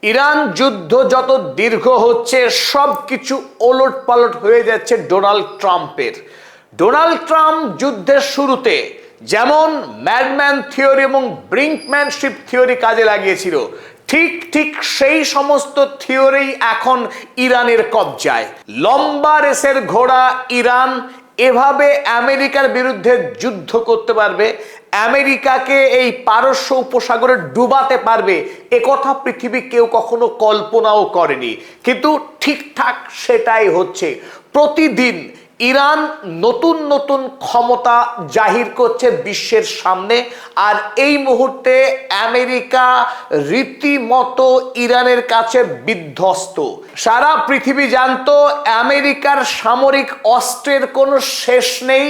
Iran যুদ্ধ যত দীর্ঘ হচ্ছে সবকিছু ওলটপালট হয়ে যাচ্ছে ডোনাল্ড ট্রাম্পের। ডোনাল্ড ট্রাম্প যুদ্ধের শুরুতে যেমন ম্যাডম্যান থিওরি এবং ব্রিঙ্কম্যানশিপ থিওরি কাজে লাগিয়েছিল, ঠিক সেই সমস্ত থিওরি এখন ইরানের কবজায়। লম্বা রেসের ঘোড়া ইরান এভাবে আমেরিকার বিরুদ্ধে যুদ্ধ করতে পারবে, আমেরিকাকে এই পারস্য উপসাগরে ডুবাতে পারবে, একথা পৃথিবী কেউ কখনো কল্পনাও করেনি। কিন্তু ঠিকঠাক সেটাই হচ্ছে। প্রতিদিন ইরান নতুন নতুন ক্ষমতা জাহির করছে বিশ্বের সামনে, আর এই মুহূর্তে আমেরিকা রীতিমতো ইরানের কাছে বিধ্বস্ত। সারা পৃথিবী জানতো আমেরিকার সামরিক অস্ত্রের কোনো শেষ নেই,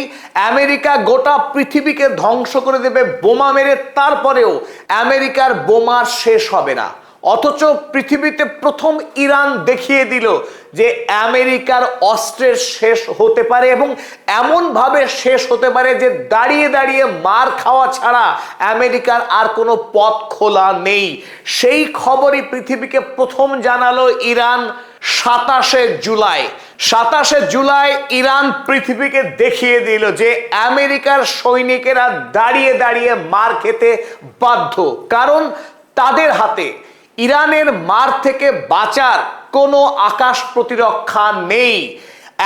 আমেরিকা গোটা পৃথিবীকে ধ্বংস করে দেবে বোমা মেরে, তারপরেও আমেরিকার বোমা শেষ হবে না। অথচ পৃথিবীতে প্রথম ইরান দেখিয়ে দিল যে আমেরিকার অস্ত্রের শেষ হতে পারে, এবং এমনভাবে শেষ হতে পারে যে দাঁড়িয়ে দাঁড়িয়ে মার খাওয়া ছাড়া আমেরিকার আর কোনো পথ খোলা নেই। সেই খবরই পৃথিবীকে প্রথম জানালো ইরান 27শে জুলাই ইরান পৃথিবীকে দেখিয়ে দিল যে আমেরিকার সৈনিকেরা দাঁড়িয়ে দাঁড়িয়ে মার খেতে বাধ্য, কারণ তাদের হাতে ইরানের মার থেকে বাঁচার কোনো আকাশ প্রতিরক্ষা নেই।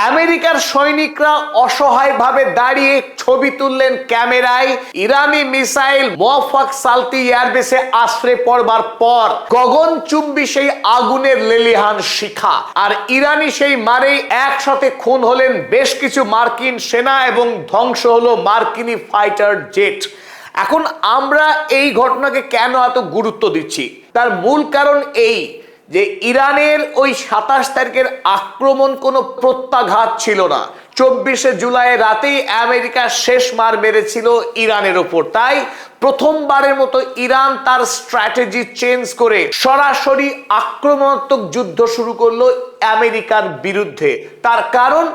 আমেরিকার সৈনিকরা অসহায়ভাবে দাঁড়িয়ে ছবি তুললেন ক্যামেরায়। ইরানি মিসাইল মুওয়াফাক সালতি এয়ারবেসে আশ্রয় পড়বার পর গগনচুম্বী সেই আগুনের লেলিহান শিখা, আর ইরানি সেই মারেই একসাথে খুন হলেন বেশ কিছু মার্কিন সেনা এবং ধ্বংস হলো মার্কিনি ফাইটার জেট। এখন আমরা এই ঘটনাকে কেন এত গুরুত্ব দিচ্ছি, তার মূল কারণ এই যে ইরানের ওই 27 তারিখের আক্রমণ কোনো প্রত্যাঘাত ছিল না। 24শে জুলাই রাতেই আমেরিকা শেষ মার মেরেছিল ইরানের ওপর। তাই প্রথমবারের মতো ইরান তার স্ট্র্যাটেজি চেঞ্জ করে সরাসরি আক্রমণাত্মক যুদ্ধ শুরু করলো আমেরিকার বিরুদ্ধে। তার কারণ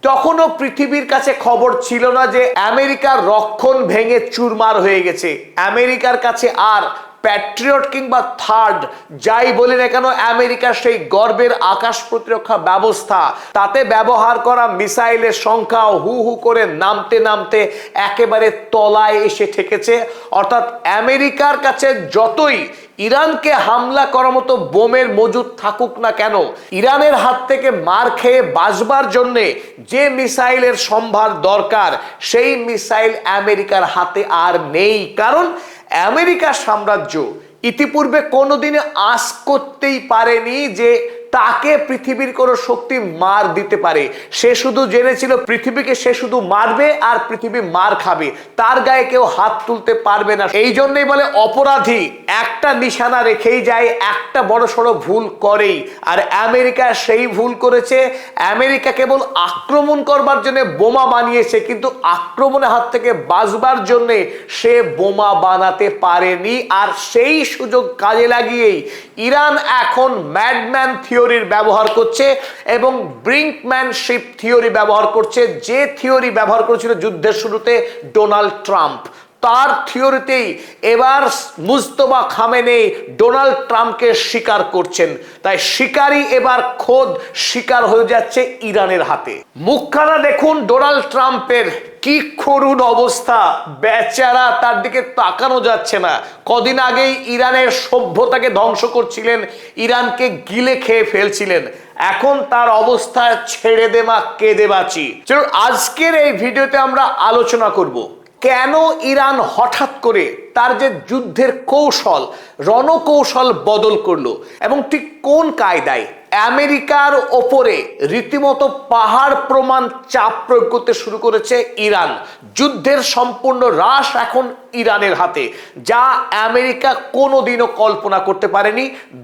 তখনও পৃথিবীর কাছে খবর ছিল না যে আমেরিকার রক্ষণ ভেঙে চুরমার হয়ে গেছে। আমেরিকার কাছে আর প্যাট্রিয়ট কিংবা থার্ড যাই বলি না কেন, আমেরিকার সেই গর্বের আকাশ প্রতিরক্ষা ব্যবস্থা, তাতে ব্যবহার করা মিসাইলের সংখ্যা হু হু করে নামতে নামতে একেবারে তলায় এসে ঠেকেছে। অর্থাৎ আমেরিকার কাছে যতই ইরানকে হামলা করার মতো বোমের মজুদ থাকুক না কেন, ইরানের হাত থেকে মার খেয়ে বাঁচবার জন্যে যে মিসাইলের সম্ভার দরকার, সেই মিসাইল আমেরিকার হাতে আর নেই। কারণ আমেরিকার সাম্রাজ্য ইতিপূর্বে কোনোদিনে আশ করতেই পারেনি যে তাকে পৃথিবীর কোনো শক্তি মার দিতে পারে। সে শুধু জেনেছিল পৃথিবীকে সে শুধু মারবে আর পৃথিবী মার খাবে, তার গায়ে কেউ হাত তুলতে পারবে না। এই জন্যই বলে অপরাধী একটা নিশানা রেখেই যায়, একটা বড় সড়ো ভুল করেই। আর আমেরিকা সেই ভুল করেছে। আমেরিকা কেবল আক্রমণ করবার জন্য বোমা বানিয়েছে, কিন্তু আক্রমণের হাত থেকে বাঁচবার জন্য সে বোমা বানাতে পারেনি। আর সেই সুযোগ কাজে লাগিয়েই ইরান এখন ম্যাডম্যান থিওরির ব্যবহার করছে এবং ব্রিঙ্কম্যানশিপ থিওরি ব্যবহার করছে, যে থিওরি ব্যবহার করেছিল যুদ্ধের শুরুতে ডোনাল্ড ট্রাম্প। তার থিওরিতেই এবার মুজতবা খামেনেই ডোনাল্ড ট্রাম্পকে স্বীকার করছেন। তাই শিকারই এবার খোদ শিকার হয়ে যাচ্ছে ইরানের হাতে। মুখখানা দেখুন ডোনাল্ড ট্রাম্পের, কি করুণ অবস্থা, বেচারা, তার দিকে তাকানো যাচ্ছে না। কদিন আগেই ইরানের সভ্যতাকে ধ্বংস করছিলেন, ইরানকে গিলে খেয়ে ফেলছিলেন, এখন তার অবস্থা ছেড়ে দে মা কেঁদে বাঁচি। চলুন আজকের এই ভিডিওতে আমরা আলোচনা করব কেন ইরান হঠাৎ করে তার যে যুদ্ধের কৌশল, রণকৌশল বদল করলো, এবং ঠিক কোন কায়দায় আমেরিকার ওপরে রীতিমতো পাহাড় প্রমাণ চাপ প্রয়োগ করতে শুরু করেছে ইরান। যুদ্ধের সম্পূর্ণ রাশ এখন ইরানের হাতে, যা আমেরিকা কোনোদিনও কল্পনা করতে পারেনি,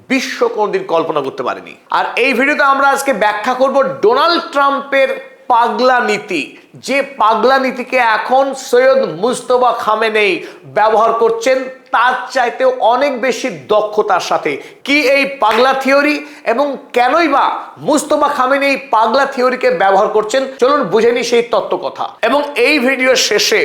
বিশ্ব কোনোদিন কল্পনা করতে পারেনি। আর এই ভিডিওতে আমরা আজকে ব্যাখ্যা করব ডোনাল্ড ট্রাম্পের পাগলা নীতি, যে পাগলা নীতিকে এখন সৈয়দ মুজতবা খামেনেই ব্যবহার করছেন তার চাইতে অনেক বেশি দক্ষতার সাথে। কি এই পাগলা থিওরি, এবং কেনই বা মুজতবা খামেনেই পাগলা থিওরিকে ব্যবহার করছেন, চলুন বুঝে নি সেই তত্ত্ব কথা। এবং এই ভিডিওর শেষে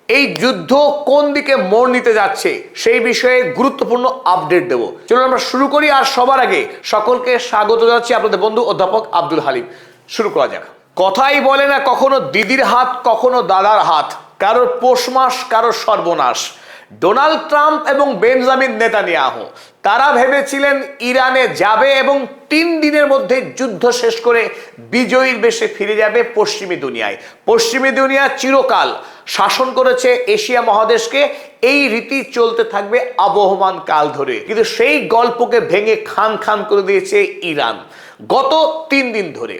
এই যুদ্ধ কোন দিকে মোড় নিতে যাচ্ছে সেই বিষয়ে গুরুত্বপূর্ণ আপডেট দেব। চলুন আমরা শুরু করি। আর সবার আগে সকলকে স্বাগত জানাচ্ছি আপনাদের বন্ধু অধ্যাপক আব্দুল হালিম। শুরু করা যাক। কথাই বলে না কখনো দিদির হাত কখনো দাদার হাত, কারোর পৌষ মাস কারোর সর্বনাশ। ডোনাল্ড ট্রাম্প এবং বেঞ্জামিন নেতানিয়াহু তারা ভেবেছিলেন ইরানে যাবে এবং 3 দিনের মধ্যে যুদ্ধ শেষ করে বিজয়ীর বেশে ফিরে যাবে পশ্চিমী দুনিয়ায়। পশ্চিমী দুনিয়া চিরকাল শাসন করেছে এশিয়া মহাদেশকে, এই রীতি চলতে থাকবে আবহমান কাল ধরে। কিন্তু সেই গল্পকে ভেঙে খান খান করে দিয়েছে ইরান। গত 3 দিন ধরে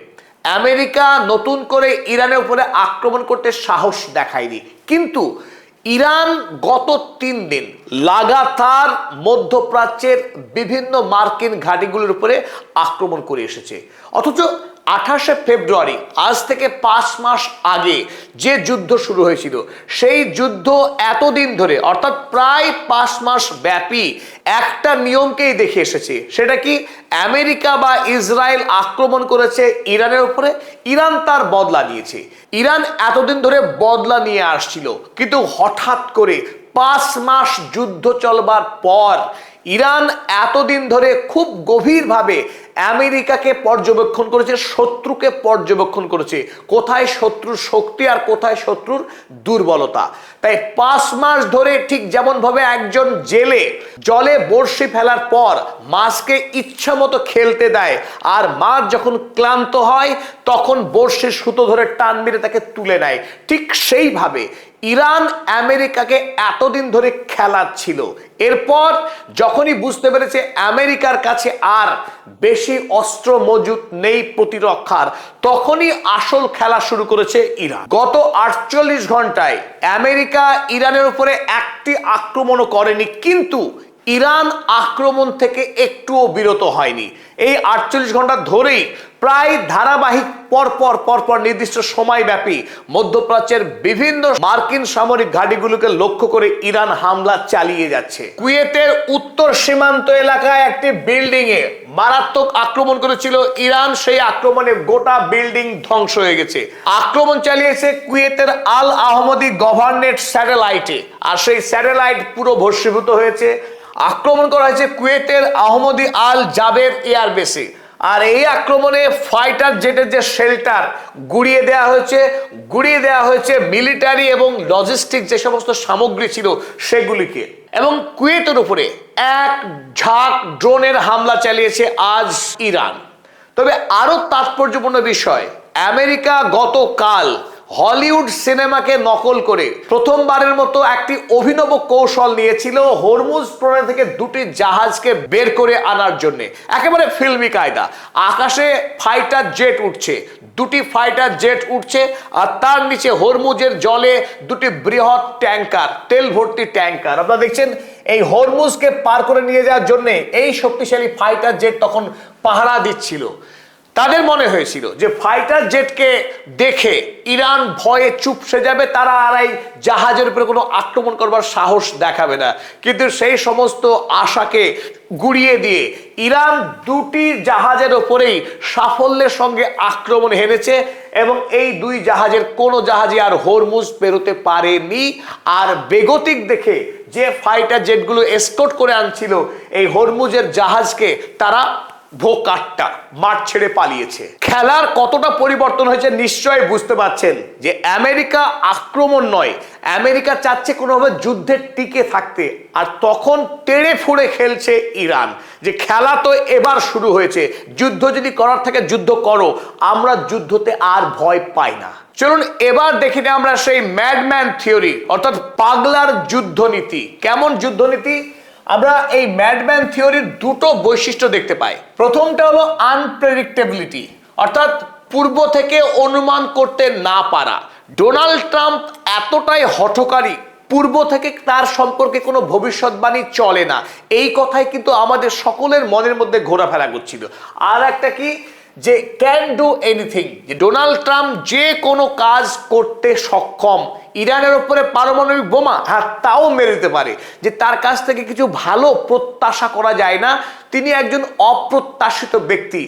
আমেরিকা নতুন করে ইরানের উপরে আক্রমণ করতে সাহস দেখায়নি, কিন্তু ইরান গত 3 দিন লাগাতার মধ্যপ্রাচ্যের বিভিন্ন মার্কিন ঘাঁটিগুলোর উপরে আক্রমণ করে এসেছে। অথচ 28শে ফেব্রুয়ারি, আজ থেকে 5 মাস আগে যে যুদ্ধ শুরু হয়েছিল, সেই যুদ্ধ এতদিন ধরে অর্থাৎ প্রায় 5 মাস ব্যাপী একটা নিয়মকেই দেখে এসেছে। সেটা কি? আমেরিকা বা ইসরায়েল আক্রমণ করেছে ইরানের উপরে, ইরান তার বদলা নিয়েছে। ইরান এতদিন ধরে বদলা নিয়ে আসছিল, কিন্তু হঠাৎ করে 5 মাস যুদ্ধ চলবার পর ইরান এতদিন ধরে খুব গভীরভাবে আমেরিকাকে পর্যবেক্ষণ করেছে, শত্রুকে পর্যবেক্ষণ করেছে, কোথায় শত্রুর শক্তি আর কোথায় শত্রুর দুর্বলতা। তাই 5 মাস ধরে ঠিক যেমন ভাবে একজন জেলে জলে বড়শি ফেলার পর মাছকে ইচ্ছা মতো খেলতে দেয়, আর মাছ যখন ক্লান্ত হয় তখন বড়শির সুতো ধরে টান মেরে তাকে তুলে নেয়, ঠিক সেইভাবে ইরান আমেরিকাকে এতদিন ধরে খেলাচ্ছিল। এরপর যখনই বুঝতে পেরেছে আমেরিকার কাছে আর বেশি অস্ত্র মজুত নেই প্রতিরক্ষার, তখনই আসল খেলা শুরু করেছে ইরান। গত 48 ঘন্টায় আমেরিকা ইরানের উপরে একটি আক্রমণও করেনি, কিন্তু ইরান আক্রমণ থেকে একটুও বিরত হয়নি। এই 48 ঘন্টা ধরেই প্রায় ধারাবাহিক পরপর নির্দিষ্ট সময়ব্যাপী মধ্যপ্রাচ্যের বিভিন্ন মার্কিন সামরিক ঘাঁটিগুলোকে লক্ষ্য করে ইরান হামলা চালিয়ে যাচ্ছে। কুয়েতের উত্তর সীমান্ত এলাকায় একটি বিল্ডিং এ মারাত্মক আক্রমণ করেছিল ইরান। সেই আক্রমণে গোটা বিল্ডিং ধ্বংস হয়ে গেছে। আক্রমণ চালিয়েছে কুয়েতের আল আহমদি গভর্নমেন্ট স্যাটেলাইটে, আর সেই স্যাটেলাইট পুরো ভস্মীভূত হয়েছে। আক্রমণ করা হয়েছে কুয়েতের আহমদি আল জাবের এয়ারবেসে, আর এই আক্রমণে ফাইটার জেটের যে শেল্টার গুড়িয়ে দেওয়া হয়েছে মিলিটারি এবং লজিস্টিক যে সমস্ত সামগ্রী ছিল সেগুলিকে। এবং কুয়েতের উপরে এক ঝাঁক ড্রোনের হামলা চালিয়েছে আজ ইরান। তবে আরো তাৎপর্যপূর্ণ বিষয়, আমেরিকা গতকাল হলিউড সিনেমাকে নকল করে প্রথমবারের মতো একটি অভিনব কৌশল নিয়েছিল হরমুজ প্রণয় থেকে 2টি জাহাজকে বের করে আনার জন্য। একেবারে ফিল্মি কায়দা। আকাশে ফাইটার জেট উঠছে, 2টি ফাইটার জেট উঠছে, আর তার নিচে হরমুজের জলে 2টি বৃহৎ ট্যাঙ্কার, তেল ভর্তি ট্যাঙ্কার। আপনারা দেখছেন এই হরমুজকে পার করে নিয়ে যাওয়ার জন্য এই শক্তিশালী ফাইটার জেট তখন পাহারা দিচ্ছিল। তাদের মনে হয়েছিল যে ফাইটার জেটকে দেখে ইরান ভয়ে চুপসে যাবে, তারা আর এই জাহাজের উপরে কোনো আক্রমণ করবার সাহস দেখাবে না। কিন্তু সেই সমস্ত আশাকে গুড়িয়ে দিয়ে ইরান 2টি জাহাজের ওপরেই সাফল্যের সঙ্গে আক্রমণ হেরেছে, এবং এই 2 জাহাজের কোনো জাহাজই আর হরমুজ পেরোতে পারেনি। আর বেগতিক দেখে যে ফাইটার জেটগুলো এসকর্ট করে আনছিল এই হরমুজের জাহাজকে, তারা ভোকাট্টা মাঠ ছেড়ে পালিয়েছে। খেলার কতটা পরিবর্তন হয়েছে নিশ্চয়ই বুঝতে পারছেন যে আমেরিকা আক্রমণ নয়, আমেরিকা চাচ্ছে কোনোভাবে যুদ্ধে টিকে থাকতে, আর তখন তেড়ে ফুড়ে খেলছে ইরান যে খেলা তো এবার শুরু হয়েছে, যুদ্ধ যদি করার থাকে যুদ্ধ করো, আমরা যুদ্ধতে আর ভয় পাই না। চলুন এবার দেখি না আমরা সেই ম্যাডম্যান থিওরি, অর্থাৎ পাগলার যুদ্ধনীতি। কেমন যুদ্ধনীতি? আমরা এই ম্যাডম্যান থিওরির 2টো বৈশিষ্ট্য দেখতে পাই। প্রথমটা হলো আনপ্রেডিক্টেবিলিটি, অর্থাৎ পূর্ব থেকে অনুমান করতে না পারা। ডোনাল্ড ট্রাম্প এতটাই হঠকারী, পূর্ব থেকে তার সম্পর্কে কোনো ভবিষ্যৎবাণী চলে না, এই কথাই কিন্তু আমাদের সকলের মনের মধ্যে ঘোরাফেরা করছিল। আর একটা কি, যে ক্যান ডু এনিথিং, যে ডোনাল্ড ট্রাম্প যে কোনো কাজ করতে সক্ষম। ইরানের উপরে পারমাণবিক বোমা, হ্যাঁ তাও মেরে দিতে পারে, যে তার কাছ থেকে কিছু ভালো প্রত্যাশা করা যায় না। তিনি একজন অপ্রত্যাশিত ব্যক্তি,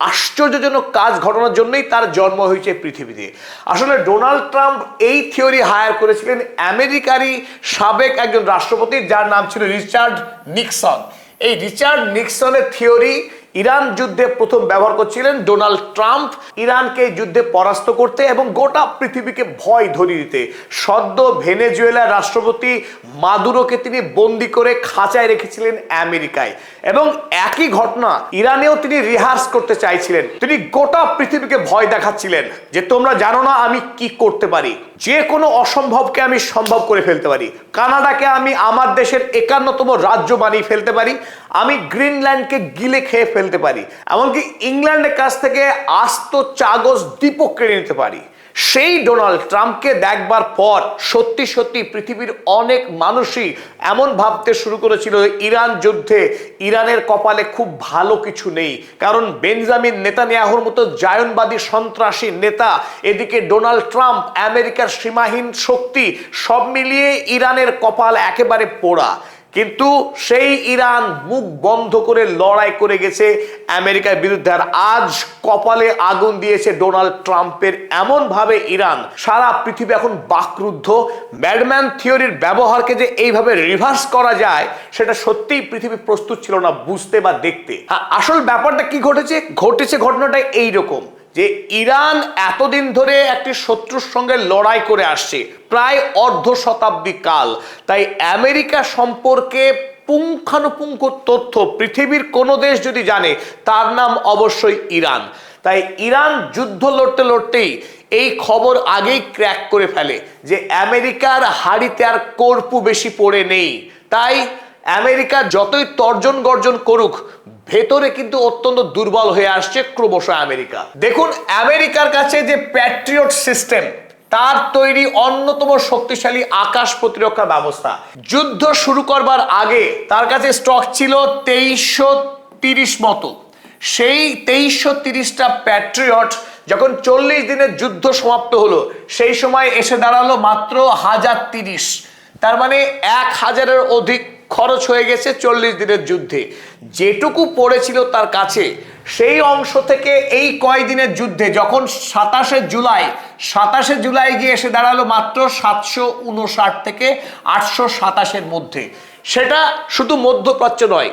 আশ্চর্যজনক কাজ ঘটানোর জন্যই তার জন্ম হয়েছে পৃথিবীতে। আসলে ডোনাল্ড ট্রাম্প এই থিওরি হায়ার করেছিলেন আমেরিকারই সাবেক একজন রাষ্ট্রপতি, যার নাম ছিল রিচার্ড নিক্সন। এই রিচার্ড নিক্সনের থিওরি ইরান যুদ্ধে প্রথম ব্যবহার করছিলেন ডোনাল্ড ট্রাম্প, ইরানকে যুদ্ধে পরাস্ত করতে এবং গোটা পৃথিবীকে ভয় ধরিয়ে দিতে। সদ্য ভেনেজুয়েলার রাষ্ট্রপতি মাদুরোকে তিনি বন্দি করে খাঁচায় রেখেছিলেন আমেরিকায়, এবং একই ঘটনা ইরানেও তিনি রিহার্স করতে চাইছিলেন। তিনি গোটা পৃথিবীকে ভয় দেখাচ্ছিলেন যে তোমরা জানো না আমি কি করতে পারি, যে কোনো অসম্ভবকে আমি সম্ভব করে ফেলতে পারি, কানাডাকে আমি আমার দেশের 51তম রাজ্য বানিয়ে ফেলতে পারি, আমি গ্রিনল্যান্ডকে গিলে খেয়ে ফেলতে পারি, এমনকি ইংল্যান্ডের কাছ থেকে আস্ত চাগজ দ্বীপও কেড়ে নিতে পারি। সেই ডোনাল্ড ট্রাম্পকে দেখবার পর সত্যি সত্যি পৃথিবীর অনেক মানুষই এমন ভাবতে শুরু করেছিল ইরান যুদ্ধে ইরানের কপালে খুব ভালো কিছু নেই, কারণ বেঞ্জামিন নেতানিয়াহুর মতো জায়নবাদী সন্ত্রাসী নেতা, এদিকে ডোনাল্ড ট্রাম্প, আমেরিকার সীমাহীন শক্তি, সব মিলিয়ে ইরানের কপাল একেবারে পোড়া। কিন্তু সেই ইরান মুখ বন্ধ করে লড়াই করে গেছে আমেরিকার বিরুদ্ধে, আর আজ কপালে আগুন দিয়েছে ডোনাল্ড ট্রাম্পের। এমন ভাবে ইরান, সারা পৃথিবী এখন বাকরুদ্ধ। ম্যাডম্যান থিওরির ব্যবহারকে যে এইভাবে রিভার্স করা যায় সেটা সত্যিই পৃথিবী প্রস্তুত ছিল না বুঝতে বা দেখতে। আসল ব্যাপারটা কি ঘটেছে ঘটনাটা এইরকম যে ইরান এতদিন ধরে একটি শত্রুর সঙ্গে লড়াই করে আসছে প্রায় অর্ধ শতাব্দী কাল। তাই আমেরিকা সম্পর্কে পুঙ্খানুপুঙ্খ তথ্য পৃথিবীর কোনো দেশ যদি জানে তার নাম অবশ্যই ইরান। তাই ইরান যুদ্ধ লড়তে লড়তেই এই খবর আগেই ক্র্যাক করে ফেলে যে আমেরিকার হাড়িতে আর কর্পূ বেশি পড়ে নেই। তাই আমেরিকা যতই তর্জন গর্জন করুক, ভেতরে কিন্তু অত্যন্ত দুর্বল হয়ে আসছে ক্রমশ আমেরিকা। দেখুন, আমেরিকার কাছে যে প্যাট্রিয়ট সিস্টেম, তার তৈরি অন্যতম শক্তিশালী আকাশ প্রতিরক্ষা ব্যবস্থা, যুদ্ধ শুরু করবার আগে তার কাছে স্টক ছিল 2330 মতো। সেই 2330টা প্যাট্রিয়ট যখন 40 দিনের যুদ্ধ সমাপ্ত হলো, সেই সময় এসে দাঁড়ালো মাত্র 1030। তার মানে 1000-এর অধিক খরচ হয়ে গেছে 40 দিনের যুদ্ধে। যেটুকু পড়েছিল তার কাছে, সেই অংশ থেকে এই কয়দিনের যুদ্ধে যখন 27শে জুলাই গিয়ে এসে দাঁড়ালো মাত্র 759 থেকে 827-এর মধ্যে। সেটা শুধু মধ্যপ্রাচ্য নয়,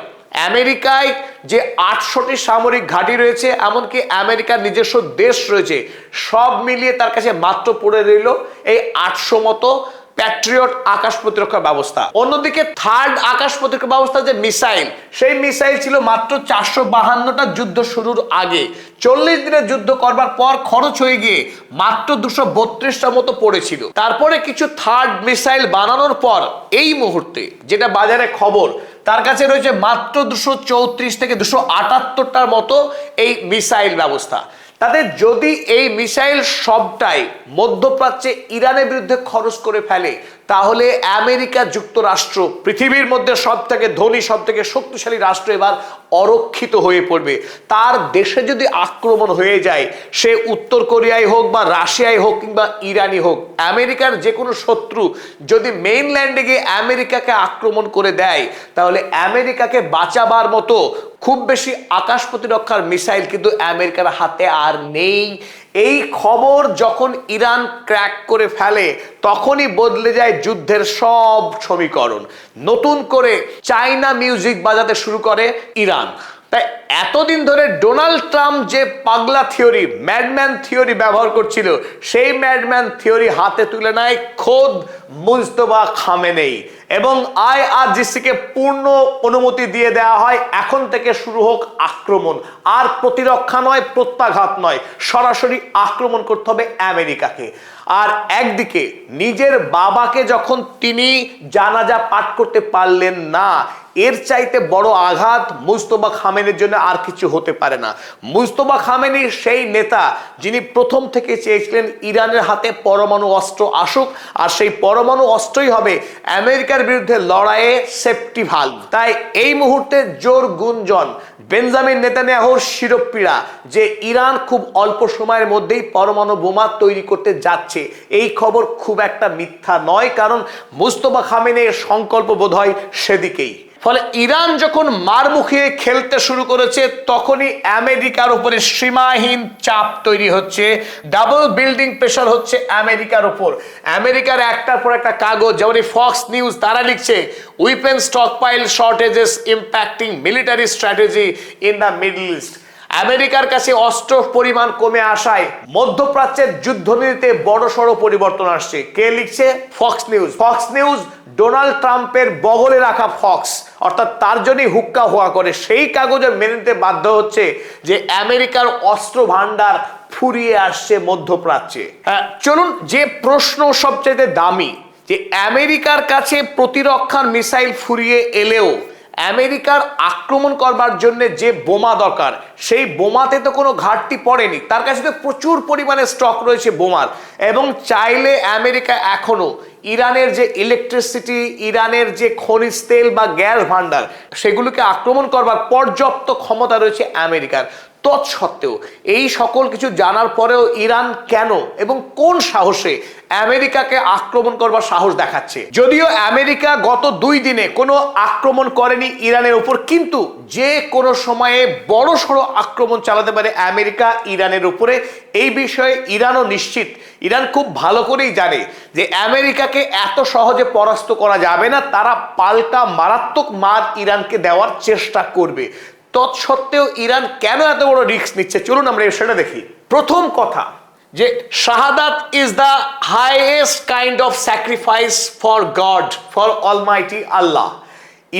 আমেরিকায় যে 800টি সামরিক ঘাঁটি রয়েছে, এমনকি আমেরিকার নিজস্ব দেশ রয়েছে, সব মিলিয়ে তার কাছে মাত্র পড়ে রইল এই 800 মতো প্যাট্রিয়ট আকাশ প্রতিরক্ষা ব্যবস্থা। অন্যদিকে থার্ড আকাশ প্রতিরক্ষা ব্যবস্থা যে মিসাইল, সেই মিসাইল ছিল মাত্র 452টা যুদ্ধ শুরুর আগে। 40 দিনের যুদ্ধ করবার পর খরচ হয়ে গিয়ে মাত্র 232টা মতো পড়েছিল। তারপরে কিছু থার্ড মিসাইল বানানোর পর এই মুহূর্তে যেটা বাজারে খবর, তার কাছে রয়েছে মাত্র 234 থেকে 278টার মতো এই মিসাইল ব্যবস্থা। তাদের যদি এই মিসাইল সবটাই মধ্যপ্রাচ্যে ইরানের বিরুদ্ধে খরচ করে ফেলে, তাহলে আমেরিকা যুক্তরাষ্ট্র, পৃথিবীর মধ্যে সব থেকে ধনী, সব থেকে শক্তিশালী রাষ্ট্র, এবার অরক্ষিত হয়ে পড়বে। তার দেশে যদি আক্রমণ হয়ে যায়, সে উত্তর কোরিয়ায় হোক বা রাশিয়ায় হোক কিংবা ইরানই হোক, আমেরিকার যে কোনো শত্রু যদি মেইনল্যান্ডে গিয়ে আমেরিকাকে আক্রমণ করে দেয়, তাহলে আমেরিকাকে বাঁচাবার মতো খুব বেশি আকাশ প্রতিরক্ষার মিসাইল কিন্তু আমেরিকার হাতে আর নেই। এই খবর যখন ইরান ক্র্যাক করে ফেলে, তখনই বদলে যায় যুদ্ধের সব সমীকরণ। নতুন করে চাইনা মিউজিক বাজাতে শুরু করে ইরান। তাই এতদিন ধরে ডোনাল্ড ট্রাম্প যে পাগলা থিওরি, ম্যাডম্যান থিওরি ব্যবহার করছিল, সেই ম্যাডম্যান থিওরি হাতে তুলে নেয় খোদ মুজতবা খামেনেই, এবং IRGC-কে পূর্ণ অনুমতি দিয়ে দেওয়া হয় এখন থেকে শুরু হোক আক্রমণ। আর প্রতিরক্ষা নয়, প্রত্যাঘাত নয়, সরাসরি আক্রমণ করতে হবে আমেরিকাকে। আর একদিকে নিজের বাবাকে যখন তিনি জানাজা পাঠ করতে পারলেন না, এর চাইতে বড় আঘাত মুজতবা খামেনির জন্য আর কিছু হতে পারে না। মুজতবা খামেনি সেই নেতা যিনি প্রথম থেকে চেয়েছিলেন ইরানের হাতে পরমাণু অস্ত্র আসুক, আর সেই পরমাণু অস্ত্রই হবে আমেরিকার বিরুদ্ধে লড়াইয়ে সেফটি ভালভ। তাই এই মুহূর্তে জোর গুঞ্জন, বেঞ্জামিন নেতানিয়াহুর শিরোপীড়া যে ইরান খুব অল্প সময়ের মধ্যেই পরমাণু বোমা তৈরি করতে যাচ্ছে, এই খবর খুব একটা মিথ্যা নয়, কারণ মুজতবা খামেনির সংকল্প বোধহয় সেদিকেই। ফলে ইরান যখন মার মুখে খেলতে শুরু করেছে তখনই আমেরিকার উপরে সীমাহীন চাপ তৈরি হচ্ছে, ডাবল বিল্ডিং প্রেশার হচ্ছে আমেরিকার উপর। আমেরিকার একটার পর একটা কাগজ, যেমন ফক্স নিউজ, তারা লিখছে weapon stockpile shortages impacting military strategy in the Middle East. আমেরিকার কাছে অস্ত্র পরিমাণ কমে আসায় মধ্যপ্রাচ্যের যুদ্ধনীতিতে বড়সড় পরিবর্তন আসছে। কে লিখছে? Fox news. Fox news Donald ট্রাম্পের বগলে রাখা ফক্স, অর্থাৎ তার জন্যই হুক্কা হুয়া করে, সেই কাগজে মেনে নিতে বাধ্য হচ্ছে যে আমেরিকার অস্ত্র ভান্ডার ফুরিয়ে আসছে মধ্যপ্রাচ্যে। চলুন, যে প্রশ্ন সবচেয়ে দামি, যে আমেরিকার কাছে প্রতিরক্ষার মিসাইল ফুরিয়ে এলেও আমেরিকার আক্রমণ করবার জন্য যে বোমা দরকার, সেই বোমাতে তো কোনো ঘাটতি পড়েনি। তার কাছে তো প্রচুর পরিমাণে স্টক রয়েছে বোমার, এবং চাইলে আমেরিকা এখনো ইরানের যে ইলেকট্রিসিটি, ইরানের যে খনিজ তেল বা গ্যাস ভান্ডার, সেগুলোকে আক্রমণ করবার পর্যাপ্ত ক্ষমতা রয়েছে আমেরিকার। তৎসত্ত্বেও এই সকল কিছু জানার পরেও ইরান কেন এবং কোন সাহসে আমেরিকাকে আক্রমণ করবার সাহস দেখাচ্ছে? যদিও আমেরিকা গত 2 দিনে কোনো আক্রমণ করেনি ইরানের উপর, কিন্তু যে কোনো সময়ে বড়সড় আক্রমণ চালাতে পারে আমেরিকা ইরানের উপরে। এই বিষয়ে ইরানও নিশ্চিত। ইরান খুব ভালো করেই জানে যে আমেরিকাকে এত সহজে পরাস্ত করা যাবে না, তারা পাল্টা মারাত্মক মার ইরানকে দেওয়ার চেষ্টা করবে। তৎসত্ত্বেও ইরান কেন এত বড় রিস্ক নিচ্ছে, চলুন আমরা সেটা দেখি। প্রথম কথা, যে শাহাদাত is the highest kind of sacrifice for God, for Almighty Allah.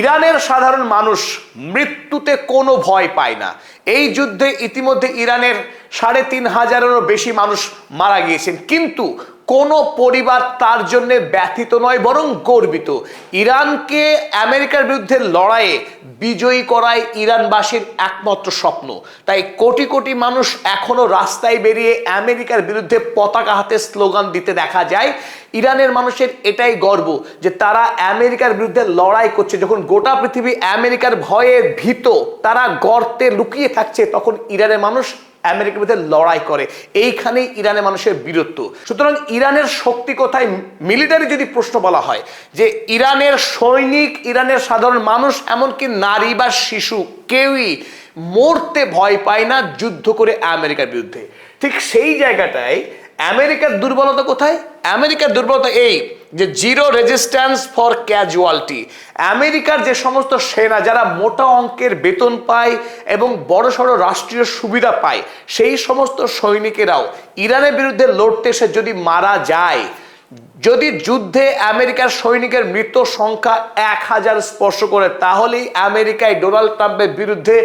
ইরানের সাধারণ মানুষ মৃত্যুতে কোনো ভয় পায় না। এই যুদ্ধে ইতিমধ্যে ইরানের 3500-এরও বেশি মানুষ মারা গিয়েছেন, কিন্তু কোনো পরিবার তার জন্য ব্যথিত নয়, বরং গর্বিত। ইরানকে আমেরিকার বিরুদ্ধে লড়াইয়ে বিজয়ী করাই ইরানবাসীর একমাত্র স্বপ্ন। তাই কোটি কোটি মানুষ এখনো রাস্তায় বেরিয়ে আমেরিকার বিরুদ্ধে পতাকা হাতে স্লোগান দিতে দেখা যায়। ইরানের মানুষের এটাই গর্ব যে তারা আমেরিকার বিরুদ্ধে লড়াই করছে। যখন গোটা পৃথিবী আমেরিকার ভয়ে ভীত, তারা গর্তে লুকিয়ে থাকছে, তখন ইরানের মানুষ আমেরিকার বিরুদ্ধে লড়াই করে। এইখানেই ইরানের মানুষের বীরত্ব। সুতরাং ইরানের শক্তি কোথায়? মিলিটারি যদি প্রশ্ন বলা হয়, যে ইরানের সৈনিক, ইরানের সাধারণ মানুষ, এমনকি নারী বা শিশু, কেউই মরতে ভয় পায় না যুদ্ধ করে আমেরিকার বিরুদ্ধে। ঠিক সেই জায়গাটায় আমেরিকার দুর্বলতা কোথায়? আমেরিকার দুর্বলতা এই যে জিরো রেজিস্ট্যান্স ফর ক্যাজুয়ালিটি। আমেরিকার যে সমস্ত সেনা যারা মোটা অঙ্কের বেতন পায় এবং বড়সড় রাষ্ট্রীয় সুবিধা পায়, সেই সমস্ত সৈনিকেরাও ইরানের বিরুদ্ধে লড়তে এসে যদি মারা যায়, যদি যুদ্ধে আমেরিকার সৈনিকের মৃত সংখ্যা 1000 স্পর্শ করে, তাহলেই আমেরিকায় ডোনাল্ড ট্রাম্পের বিরুদ্ধে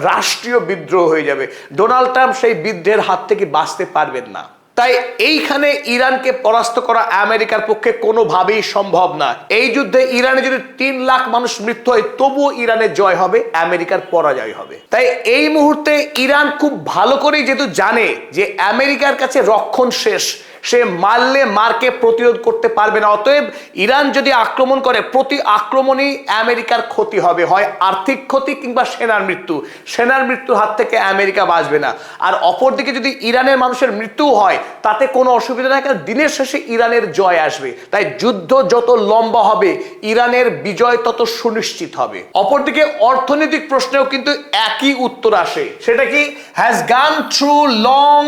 রাষ্ট্রীয় বিদ্রোহ হয়ে যাবে। ডোনাল্ড ট্রাম্প সেই বিদ্রোহের হাত থেকে বাঁচতে পারবেন না। তাই এইখানে ইরানকে পরাস্ত করা আমেরিকার পক্ষে কোনোভাবেই সম্ভব না। এই যুদ্ধে ইরানে যদি 3 লাখ মানুষ মৃত্যু হয়, তবুও ইরানের জয় হবে, আমেরিকার পরাজয় হবে। তাই এই মুহূর্তে ইরান খুব ভালো করেই যেহেতু জানে যে আমেরিকার কাছে রক্ষণ শেষ, সে মারলে মারকে প্রতিরোধ করতে পারবে না। অতএব ইরান যদি আক্রমণ করে, প্রতি আক্রমণেই আমেরিকার ক্ষতি হবে, হয় আর্থিক ক্ষতি কিংবা সেনার মৃত্যু। সেনার মৃত্যুর হাত থেকে আমেরিকা বাঁচবে না। আর অপরদিকে যদি ইরানের মানুষের মৃত্যু হয়, তাতে কোনো অসুবিধা নেই, কারণ দিনের শেষে ইরানের জয় আসবে। তাই যুদ্ধ যত লম্বা হবে, ইরানের বিজয় তত সুনিশ্চিত হবে। অপরদিকে অর্থনৈতিক প্রশ্নেও কিন্তু একই উত্তর আসে। সেটা কি? Has gone through long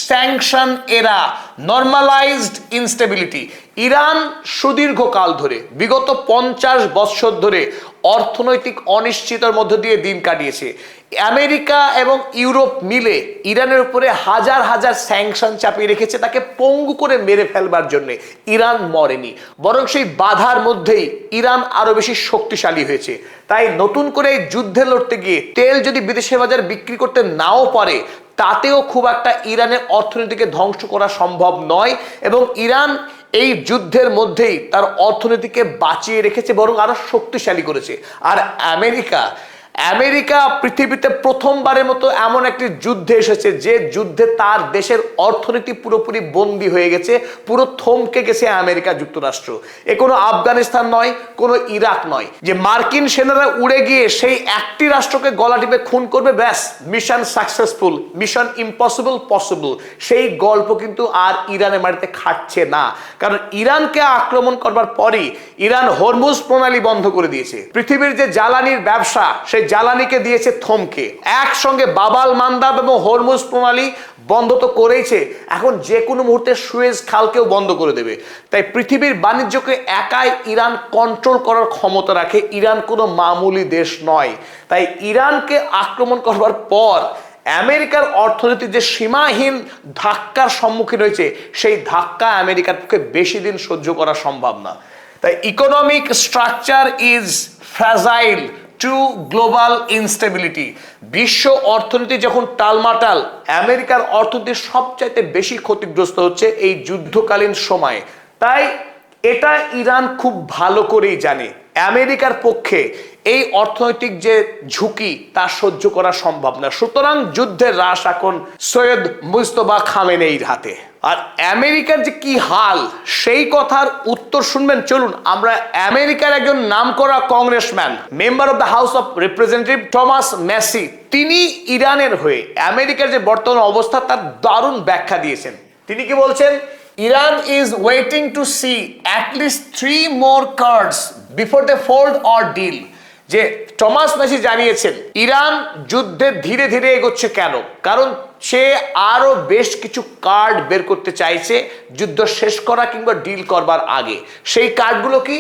sanction এরা, নর্মালাইজড ইনস্টেবিলিটি। ইরান সুদীর্ঘকাল ধরে, বিগত 50 বছর ধরে অর্থনৈতিক অনিশ্চয়তার মধ্য দিয়ে দিন কাটিয়েছে। আমেরিকা এবং ইউরোপ মিলে ইরানের উপরে হাজার হাজার স্যাংশন চাপিয়ে রেখেছে, তাকে পঙ্গু করে মেরে ফেলবার জন্য। ইরান মরেনি, বরং সেই বাধার মধ্যেই ইরান আরো বেশি শক্তিশালী হয়েছে। তাই নতুন করে যুদ্ধে লড়তে গিয়ে তেল যদি বিদেশের বাজারে বিক্রি করতে নাও পারে, তাতেও খুব একটা ইরানের অর্থনীতিকে ধ্বংস করা সম্ভব নয়। এবং ইরান এই যুদ্ধের মধ্যেই তার অর্থনীতিকে বাঁচিয়ে রেখেছে, বরং আরো শক্তিশালী করেছে। আর আমেরিকা পৃথিবীতে প্রথমবারের মতো এমন একটি যুদ্ধে এসেছে যে যুদ্ধে তার দেশের অর্থনীতি পুরোপুরি বন্দী হয়ে গেছে, পুরো থমকে গেছে আমেরিকা যুক্তরাষ্ট্র। এ কোনো আফগানিস্তান নয়, কোনো ইরাক নয় যে মার্কিন সেনারা উড়ে গিয়ে সেই একটি রাষ্ট্রকে গলা টিপে খুন করবে, ব্যাস mission successful, mission impossible possible. সেই গল্প কিন্তু আর ইরানের মাটিতে খাটছে না, কারণ ইরানকে আক্রমণ করবার পরই ইরান হরমুজ প্রণালী বন্ধ করে দিয়েছে। পৃথিবীর যে জ্বালানির ব্যবসা, সেই জ্বালানিকে দিয়েছে থমকে। একসঙ্গে বাবাল মান্দাব এবং হরমুজ প্রণালী বন্ধ তো করেইছে, এখন যে কোনো মুহূর্তে সুয়েজ খালকেও বন্ধ করে দেবে। তাই পৃথিবীর বাণিজ্যকে একাই ইরান কন্ট্রোল করার ক্ষমতা রাখে। ইরান কোনো মামুলি দেশ নয়। তাই ইরানকে আক্রমণ করবার পর আমেরিকার অর্থনীতি যে সীমাহীন ধাক্কার সম্মুখীন হয়েছে, সেই ধাক্কা আমেরিকার পক্ষে বেশি দিন সহ্য করা সম্ভব না। তাই economic structure is fragile to global instability. বিশ্ব অর্থনীতি যখন টালমাটাল, আমেরিকার অর্থনীতি সবচাইতে বেশি ক্ষতিগ্রস্ত হচ্ছে এই যুদ্ধকালীন সময়ে। তাই এটা ইরান খুব ভালো করেই জানে আমেরিকার পক্ষে এই অর্থনৈতিক যে ঝুঁকি তা সহ্য করা সম্ভব না। সুতরাং যুদ্ধের রাশ এখন সৈয়দ মুজতবা খামেনেইর হাতে। আর আমেরিকার যে কি হাল, সেই কথার উত্তর শুনবেন। চলুন আমরা আমেরিকার একজন নামকরা congressman, member of the House of Representative Thomas Massie, তিনি ইরানের হয়ে আমেরিকার যে বর্তমান অবস্থা তার দারুণ ব্যাখ্যা দিয়েছেন। তিনি কি বলছেন? Iran is waiting to see at least 3 more cards before they fold or deal. যে টমাস ম্যাসি জানিয়েছেন ইরান যুদ্ধে ধীরে ধীরে এগোচ্ছে কেন, কারণ সে আরো বেশ কিছু কার্ড বের করতে চাইছে যুদ্ধ শেষ করা কিংবা ডিল করবার আগে। সেই কার্ডগুলো কি?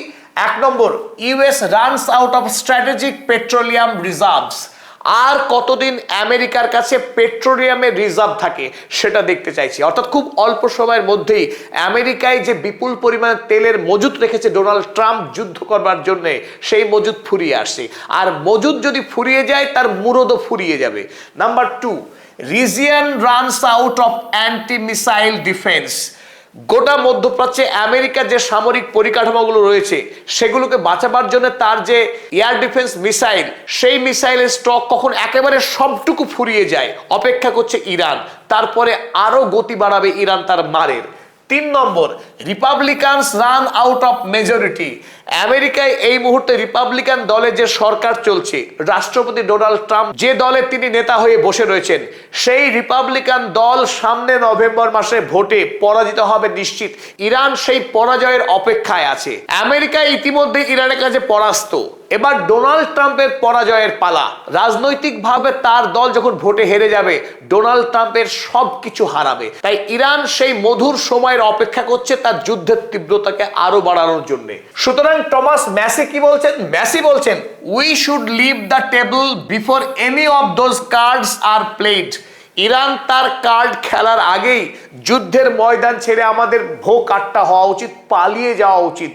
1 নম্বর, US runs out of strategic petroleum reserves. আর কতদিন আমেরিকার কাছে পেট্রোলিয়ামের রিজার্ভ থাকে সেটা দেখতে চাইছি। অর্থাৎ খুব অল্প সময়ের মধ্যেই আমেরিকায় যে বিপুল পরিমাণে তেলের মজুদ রেখেছে ডোনাল্ড ট্রাম্প যুদ্ধ করবার জন্য, সেই মজুদ ফুরিয়ে আসছে। আর মজুদ যদি ফুরিয়ে যায় তার মুরদও ফুরিয়ে যাবে। Number 2, region runs out of anti missile defence. গোটা মধ্যপ্রাচ্যে আমেরিকার যে সামরিক পরিকাঠামোগুলো রয়েছে সেগুলোকে বাঁচাবার জন্য তার যে এয়ার ডিফেন্স মিসাইল, সেই মিসাইলের স্টক কখন একেবারে সবটুকু ফুরিয়ে যায়, অপেক্ষা করছে ইরান। তারপরে আরো গতি বাড়াবে ইরান তার মারের। 3 নম্বর, রিপাবলিকানস রান আউট অফ মেজরিটি। আমেরিকায় এই মুহূর্তে রিপাবলিকান দলের যে সরকার চলছে, রাষ্ট্রপতি ডোনাল্ড ট্রাম্প যে দলের তিনি নেতা হয়ে বসে রয়েছেন, সেই রিপাবলিকান দল সামনে নভেম্বর মাসে ভোটে পরাজিত হবে নিশ্চিত। ইরান সেই পরাজয়ের অপেক্ষায় আছে। আমেরিকা ইতিমধ্যে ইরানের কাছে পরাস্ত, এবার ডোনাল্ড ট্রাম্পের পরাজয়ের পালা। রাজনৈতিকভাবে তার দল যখন ভোটে হেরে যাবে, ডোনাল্ড ট্রাম্পের সবকিছু হারাবে। তাই ইরান সেই মধুর সময়ের অপেক্ষা করছে তার যুদ্ধের তীব্রতাকে আরো বাড়ানোর জন্য। সুতরাং টমাস ম্যাসি কি বলছেন? ম্যাসি বলছেন, we should leave the table before any of those cards are played. Iran তার কার্ড খেলার আগেই যুদ্ধের ময়দান ছেড়ে আমাদের ভোগ কাট্টা হওয়া উচিত, পালিয়ে যাওয়া উচিত,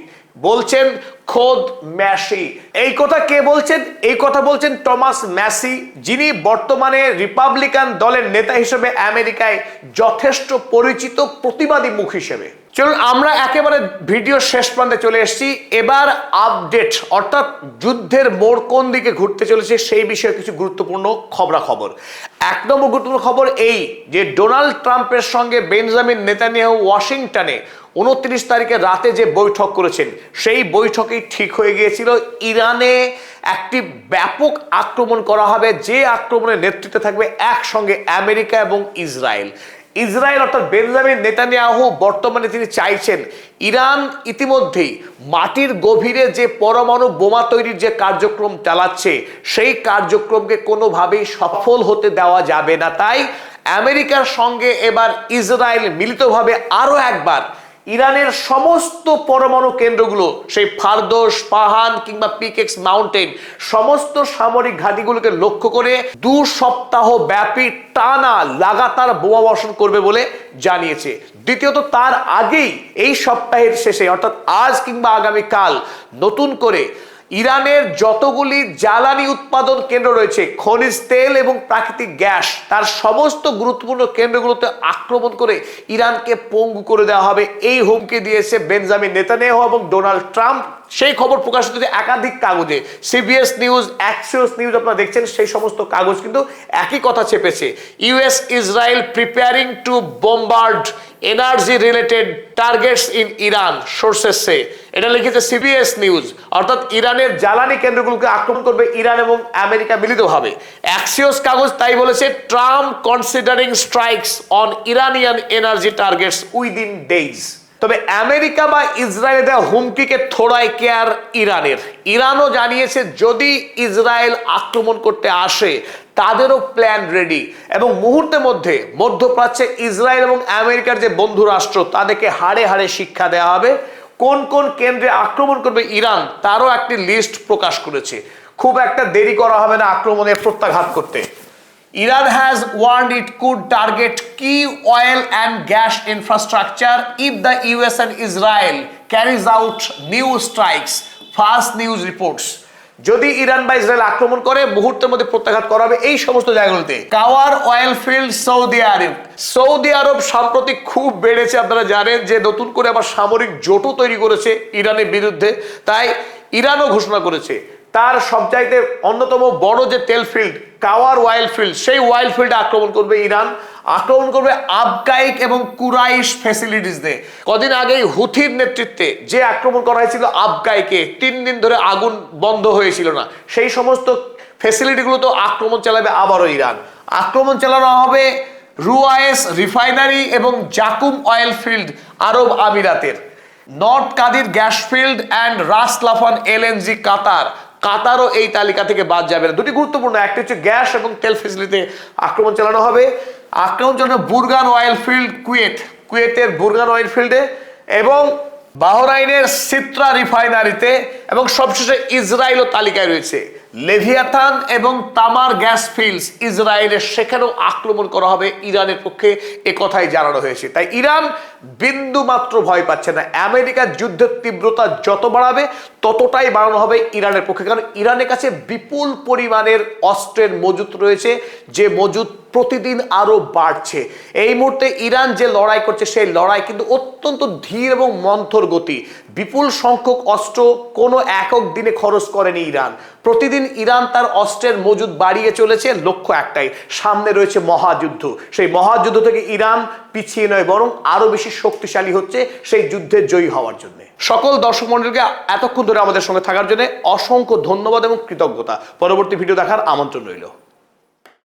বলছেন খোদ ম্যাসি। এই কথা কে বলছেন? এই কথা বলছেন টমাস ম্যাসি, যিনি বর্তমানে রিপাবলিকান দলের নেতা হিসেবে আমেরিকায় যথেষ্ট পরিচিত প্রতিবাদী মুখ হিসেবে। চলুন আমরা একেবারে ভিডিও শেষ প্রান্তে চলে এসেছি। এবার আপডেট, অর্থাৎ যুদ্ধের মোড় কোন দিকে ঘুরতে চলেছে সেই বিষয়ে কিছু গুরুত্বপূর্ণ খবরাখবর। 1 নম্বর গুরুত্বপূর্ণ খবর এই যে ডোনাল্ড ট্রাম্পের সঙ্গে বেঞ্জামিন নেতানিয়াহু ওয়াশিংটনে 29 তারিখে রাতে যে বৈঠক করেছেন, সেই বৈঠকেই ঠিক হয়ে গিয়েছিল ইরানে একটি ব্যাপক আক্রমণ করা হবে, যে আক্রমণের নেতৃত্বে থাকবে একসঙ্গে আমেরিকা এবং ইসরায়েল। ইসরায়েল অর্থাৎ বেঞ্জামিন নেতানিয়াহু বর্তমানে তিনি চাইছেন ইরান ইতিমধ্যেই মাটির গভীরে যে পরমাণু বোমা তৈরির যে কার্যক্রম চালাচ্ছে, সেই কার্যক্রমকে কোনোভাবেই সফল হতে দেওয়া যাবে না। তাই আমেরিকার সঙ্গে এবার ইসরায়েল মিলিতভাবে আরো একবার ইরানের সমস্ত পরমাণু কেন্দ্রগুলো, সেই ফারদোস, পাহান কিংবা পিকেক্স মাউন্টেন, সমস্ত সামরিক ঘাঁটিগুলোকে লক্ষ্য করে 2 সপ্তাহ ব্যাপী টানা লাগাতার বোমা বর্ষণ করবে বলে জানিয়েছে। দ্বিতীয়ত, তার আগেই এই সপ্তাহের শেষে অর্থাৎ আজ কিংবা আগামীকাল নতুন করে ইরানের যতগুলি জ্বালানি উৎপাদন কেন্দ্র রয়েছে, খনিজ তেল এবং প্রাকৃতিক গ্যাস, তার সমস্ত গুরুত্বপূর্ণ কেন্দ্রগুলোতে আক্রমণ করে ইরানকে পঙ্গু করে দেওয়া হবে। এই হুমকি দিয়েছে বেঞ্জামিন নেতানিয়াহু এবং ডোনাল্ড ট্রাম্প সেই খবর প্রকাশিত হচ্ছে একাধিক কাগজে, সিবিএস নিউজ, অ্যাক্সিওস নিউজ আপনারা দেখছেন, সেই সমস্ত কাগজ কিন্তু একই কথা চেপেছে। US Israel preparing to bombard energy related targets in Iran, sources say. এটা লিখেছে সিবিএস নিউজ, অর্থাৎ ইরানের জ্বালানি কেন্দ্রগুলোকে আক্রমণ করবে ইরান এবং আমেরিকা মিলিতভাবে। অ্যাক্সিওস কাগজ তাই বলেছে, Trump considering strikes on Iranian energy targets within days. তবে আমেরিকা বা ইসরায়েলের দেওয়া হুমকিকে থোড়াই কেয়ার ইরানের। ইরানও জানিয়েছে যদি ইসরায়েল আক্রমণ করতে আসে তাদেরও প্ল্যান রেডি, এবং মুহূর্তের মধ্যে মধ্যপ্রাচ্যে ইসরায়েল এবং আমেরিকার যে বন্ধু রাষ্ট্র তাদেরকে হাড়ে হাড়ে শিক্ষা দেওয়া হবে। কোন কোন কেন্দ্রে আক্রমণ করবে ইরান তারও একটি লিস্ট প্রকাশ করেছে। খুব একটা দেরি করা হবে না আক্রমণের প্রত্যাঘাত করতে। Iran has warned it could target key oil and gas infrastructure if the US and Israel carries out new strikes, fast news reports. যদি ইরান বা ইসরায়েল আক্রমণ করে মুহূর্তের মধ্যে প্রত্যাঘাত করা হবে এই সমস্ত জায়গাগুলোতে। কাওয়ার অয়েল ফিল্ড সৌদি আরব, সৌদি আরব সাম্প্রতিক খুব বেড়েছে। আপনারা জানেন যে নতুন করে আবার সামরিক জোটও তৈরি করেছে ইরানের বিরুদ্ধে, তাই ইরানও ঘোষণা করেছে তার সবচাইতে অন্যতম বড় যে তেল ফিল্ড কাওয়ার অয়েল ফিল্ড, সেই অয়েল ফিল্ডে আক্রমণ করবে ইরান। আক্রমণ করবে আবকাইক এবং কুরাইশ ফ্যাসিলিটিস দিয়ে। কদিন আগেই হুথির নেতৃত্বে যে আক্রমণ করা হয়েছিল আবকাইকে, 3 দিন ধরে আগুন বন্ধ হয়েছিল না, সেই সমস্ত ফ্যাসিলিটিগুলো তো আক্রমণ চালাবে আবারও ইরান। আক্রমণ চালানো হবে রুয়ায়েস রিফাইনারি এবং জাকুম অয়েল ফিল্ড আরব আমিরাতের, নর্থ কাদির gas field and Ras Laffan LNG Qatar. কাতারও এই তালিকা থেকে বাদ যাবে না। দুটি গুরুত্বপূর্ণ, একটি হচ্ছে গ্যাস এবং তেল ফেসিলিটিতে আক্রমণ চালানো হবে। আক্রমণ চালানো বুরগান অয়েল ফিল্ড কুয়েতের বুরগান অয়েল ফিল্ডে, এবং বাহরাইনের সিত্রা রিফাইনারিতে, এবং সবশেষে ইসরায়েলও তালিকায় রয়েছে। লেভিয়াথান এবং তামার গ্যাস ফিল্ডস ইসরায়েলের, সেখানেও আক্রমণ করা হবে ইরানের পক্ষে, কথাই জানানো হয়েছে। তাই ইরান বিন্দু মাত্র ভয় পাচ্ছে না। আমেরিকার যুদ্ধের তীব্রতা যত বাড়াবে ততটাই বাড়ানো হবে ইরানের পক্ষে, কারণ ইরানের কাছে বিপুল পরিমাণের অস্ত্রের মজুত রয়েছে, যে মজুত প্রতিদিন আরো বাড়ছে। এই মুহূর্তে ইরান যে লড়াই করছে সেই লড়াই কিন্তু অত্যন্ত ধীর এবং মন্থর গতি। বিপুল সংখ্যক অস্ত্র কোনো একক দিনে খরচ করেনি ইরান। প্রতিদিন ইরান তার অস্ত্রের মজুদ বাড়িয়ে চলেছে, লক্ষ্য একটাই, সামনে রয়েছে মহাযুদ্ধ। সেই মহাযুদ্ধ থেকে ইরান পিছিয়ে নয়, বরং আরো বেশি শক্তিশালী হচ্ছে সেই যুদ্ধে জয়ী হওয়ার জন্য। সকল দর্শক মণ্ডলীকে এতক্ষণ ধরে আমাদের সঙ্গে থাকার জন্য অসংখ্য ধন্যবাদ এবং কৃতজ্ঞতা। পরবর্তী ভিডিও দেখার আমন্ত্রণ রইল।